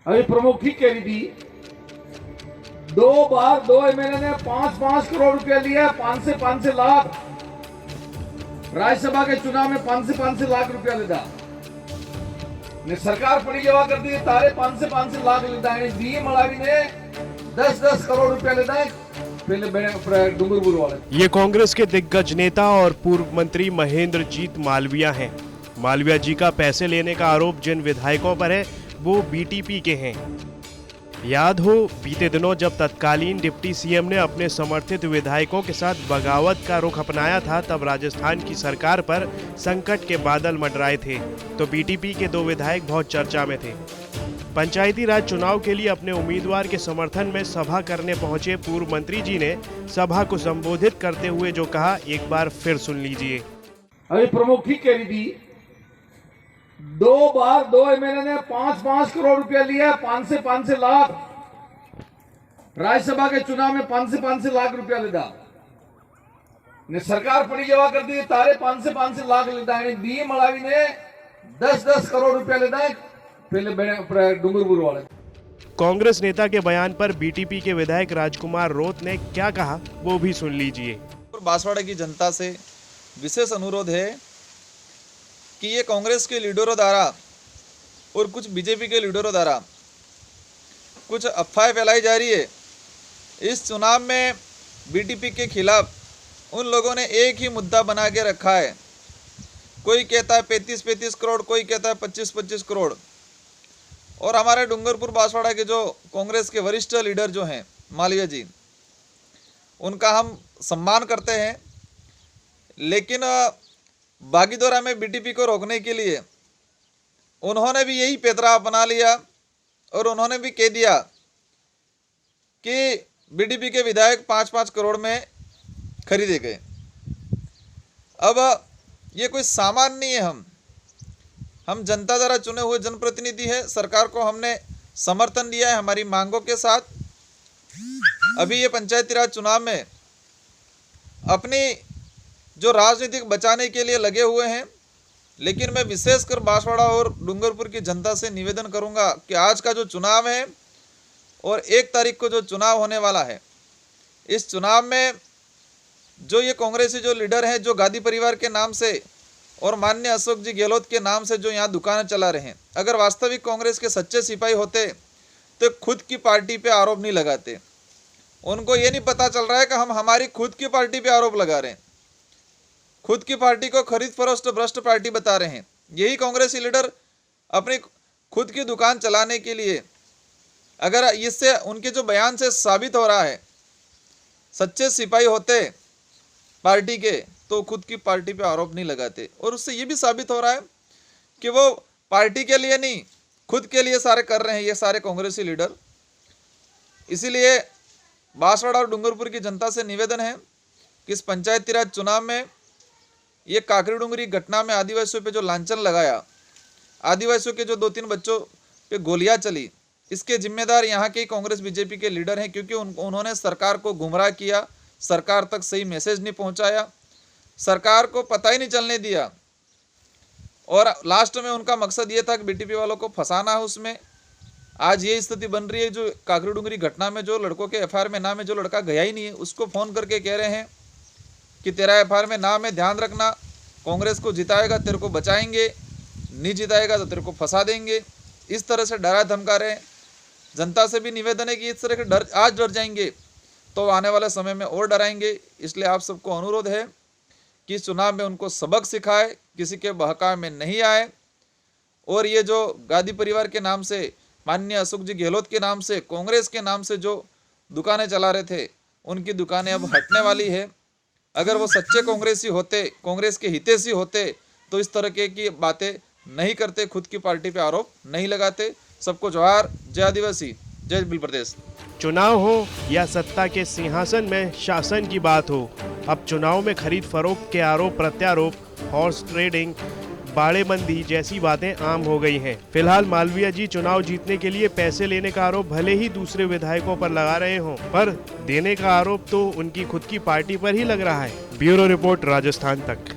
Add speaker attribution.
Speaker 1: अभी प्रमुख ठीक कह रही थी, 2 बार 2 एमएलए ने 5-5 करोड़ रुपया लिया, 5 से लाख। राज्यसभा के चुनाव में 5 से लाख रुपया लेता ने सरकार पड़ी जवा कर दी, तारे 5 से लाख लेता है। डी मलावी ने 10 करोड़ रुपया लेता है पहले डूंगरपुर वाले।
Speaker 2: ये कांग्रेस के दिग्गज नेता और पूर्व मंत्री महेंद्रजीत मालविया हैं। मालविया जी का पैसे लेने का आरोप जिन विधायकों पर है वो बीटीपी के हैं। याद हो बीते दिनों जब तत्कालीन डिप्टी सीएम ने अपने समर्थित विधायकों के साथ बगावत का रुख अपनाया था, तब राजस्थान की सरकार पर संकट के बादल मंडराए थे, तो बीटीपी के 2 विधायक बहुत चर्चा में थे। पंचायती राज चुनाव के लिए अपने उम्मीदवार के समर्थन में सभा करने पहुंचे पूर्व मंत्री जी ने सभा को संबोधित करते हुए जो कहा, एक बार फिर सुन लीजिए।
Speaker 1: अभी प्रमुख ठीक कह रही थी, 2 बार 2 एमएलए ने 5-5 करोड़ रुपया लिया, 5 से लाख। राज्यसभा के चुनाव में 5 से लाख रुपया लेता ने सरकार पड़ी जवा कर दी, तारे 5 से लाख लेता है। डी मलावी ने 10 करोड़ रुपया लेता है पहले डूंगरपुर वाले।
Speaker 2: कांग्रेस नेता के बयान पर बीटीपी के विधायक राजकुमार रोत ने क्या कहा वो भी सुन लीजिए।
Speaker 3: बांसवाड़ा की जनता से विशेष अनुरोध है कि ये कांग्रेस के लीडरों द्वारा और कुछ बीजेपी के लीडरों द्वारा कुछ अफवाहें फैलाई जा रही है। इस चुनाव में बीटीपी के खिलाफ उन लोगों ने एक ही मुद्दा बना के रखा है। कोई कहता है 35 करोड़, कोई कहता है 25 करोड़। और हमारे डूंगरपुर बांसवाड़ा के जो कांग्रेस के वरिष्ठ लीडर जो हैं मालविया जी, उनका हम सम्मान करते हैं, लेकिन बागीदोरा में बीटीपी को रोकने के लिए उन्होंने भी यही पैतरा अपना लिया और उन्होंने भी कह दिया कि बीटीपी के विधायक 5-5 करोड़ में खरीदे गए। अब ये कोई सामान नहीं है, हम जनता द्वारा चुने हुए जनप्रतिनिधि है। सरकार को हमने समर्थन दिया है हमारी मांगों के साथ। अभी ये पंचायती राज चुनाव में अपनी जो राजनीतिक बचाने के लिए लगे हुए हैं, लेकिन मैं विशेषकर बांसवाड़ा और डूंगरपुर की जनता से निवेदन करूंगा कि आज का जो चुनाव है और 1 तारीख को जो चुनाव होने वाला है, इस चुनाव में जो ये कांग्रेसी जो लीडर हैं, जो गादी परिवार के नाम से और माननीय अशोक जी गहलोत के नाम से जो यहाँ दुकानें चला रहे हैं, अगर वास्तविक कांग्रेस के सच्चे सिपाही होते तो खुद की पार्टी पे आरोप नहीं लगाते। उनको ये नहीं पता चल रहा है कि हम हमारी खुद की पार्टी पे आरोप लगा रहे हैं, खुद की पार्टी को खरीद फरोख्त भ्रष्ट पार्टी बता रहे हैं। यही कांग्रेसी लीडर अपनी खुद की दुकान चलाने के लिए, अगर इससे उनके जो बयान से साबित हो रहा है सच्चे सिपाही होते पार्टी के, तो खुद की पार्टी पे आरोप नहीं लगाते। और उससे ये भी साबित हो रहा है कि वो पार्टी के लिए नहीं, खुद के लिए सारे कर रहे हैं ये सारे कांग्रेसी लीडर। इसीलिए बांसवाड़ा और डूंगरपुर की जनता से निवेदन है कि इस पंचायती राज चुनाव में ये काकरी डूंगरी घटना में आदिवासियों पे जो लांछन लगाया, आदिवासियों के जो 2-3 बच्चों पे गोलियां चली, इसके जिम्मेदार यहाँ के कांग्रेस बीजेपी के लीडर हैं, क्योंकि उन्होंने सरकार को गुमराह किया, सरकार तक सही मैसेज नहीं पहुँचाया, सरकार को पता ही नहीं चलने दिया। और लास्ट में उनका मकसद ये था कि बीटीपी वालों को फंसाना है उसमें। आज ये स्थिति बन रही है। जो काकरी डूंगरी घटना में जो लड़कों के एफआईआर में नाम है, जो लड़का गया ही नहीं है, उसको फ़ोन करके कह रहे हैं कि तेरा एफआईआर में नाम है, ध्यान रखना, कांग्रेस को जिताएगा तेरे को बचाएंगे, नहीं जिताएगा तो तेरे को फंसा देंगे। इस तरह से डरा धमका रहे हैं। जनता से भी निवेदन है कि इस तरह के डर आज डर जाएंगे तो आने वाले समय में और डराएंगे। इसलिए आप सबको अनुरोध है कि इस चुनाव में उनको सबक सिखाए, किसी के बहकावे में नहीं आए। और ये जो गादी परिवार के नाम से, माननीय अशोक जी गहलोत के नाम से, कांग्रेस के नाम से जो दुकानें चला रहे थे, उनकी दुकानें अब हटने वाली है। अगर वो सच्चे कांग्रेसी होते, कांग्रेस के हितैषी होते, तो इस तरह की बातें नहीं करते, खुद की पार्टी पे आरोप नहीं लगाते। सबको जोहार। जय आदिवासी, जय बिल प्रदेश।
Speaker 2: चुनाव हो या सत्ता के सिंहासन में शासन की बात हो, अब चुनाव में खरीद फरोख्त के आरोप प्रत्यारोप, हॉर्स ट्रेडिंग, बाड़ेबंदी जैसी बातें आम हो गई हैं। फिलहाल मालविया जी चुनाव जीतने के लिए पैसे लेने का आरोप भले ही दूसरे विधायकों पर लगा रहे हों, पर देने का आरोप तो उनकी खुद की पार्टी पर ही लग रहा है। ब्यूरो रिपोर्ट, राजस्थान तक।